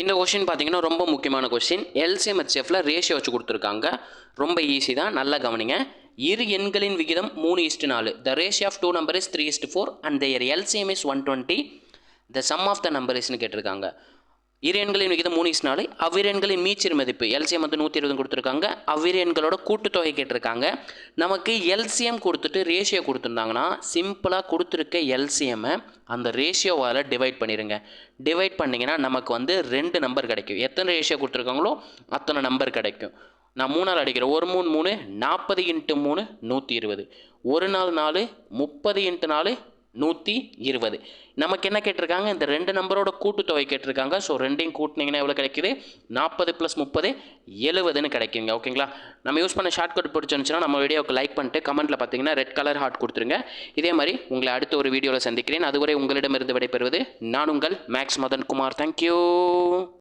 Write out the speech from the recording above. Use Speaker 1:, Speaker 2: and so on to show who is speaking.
Speaker 1: இந்த கொஸ்டின் பார்த்தீங்கன்னா ரொம்ப முக்கியமான கொஸ்டின். எல்சிஎம் ஹெச்எஃப்ல ரேஷியோ வச்சு கொடுத்துருக்காங்க. ரொம்ப ஈஸி தான், நல்லா கவனிங்க. இரு எண்களின் விகிதம் 3:4. The ratio of two number is 3:4 and their LCM is 120. The sum of the number இஸ்னு கேட்டிருக்காங்க. இரு எண்களின் விகிதம் 3:4. அவ்விரு எண்களின் மீச்சிறு மதிப்பு எல்சிஎம் வந்து 120 கொடுத்துருக்காங்க. அவ்விரு எண்களோட கூட்டுத்தொகை கேட்டிருக்காங்க. நமக்கு எல்சிஎம் கொடுத்துட்டு ரேஷியோ கொடுத்துருந்தாங்கன்னா சிம்பிளாக கொடுத்துருக்க எல்சிஎம்மை அந்த ரேஷியோவால் டிவைட் பண்ணிடுங்க. டிவைட் பண்ணிங்கன்னா நமக்கு வந்து 2 நம்பர் கிடைக்கும். எத்தனை ரேஷியோ கொடுத்துருக்காங்களோ அத்தனை நம்பர் கிடைக்கும். நான் 3 அடிக்கிறேன். 1 3 3 40 × 3 120. 1 4 4 30 × 4 120. நமக்கு என்ன கேட்டிருக்காங்க, இந்த 2 நம்பரோட கூட்டுத்தொகை கேட்டிருக்காங்க. ஸோ 2ஐயும் கூட்டினீங்கன்னா எவ்வளோ கிடைக்குது, 40 + 30 70ன்னு கிடைக்குங்க. ஓகேங்களா? நம்ம யூஸ் பண்ண ஷார்ட்கட் பிடிச்சிருந்துச்சுன்னா நம்ம வீடியோவுக்கு லைக் பண்ணிட்டு கமெண்ட்டில் பார்த்தீங்கன்னா ரெட் கலர் ஹார்ட் கொடுத்துருங்க. இதே மாதிரி உங்களை அடுத்த ஒரு வீடியோவில் சந்திக்கிறேன். அதுவரை உங்களிடமிருந்து விடைபெறுவது நான் உங்கள் மேக்ஸ் மதன் குமார். தேங்க்யூ.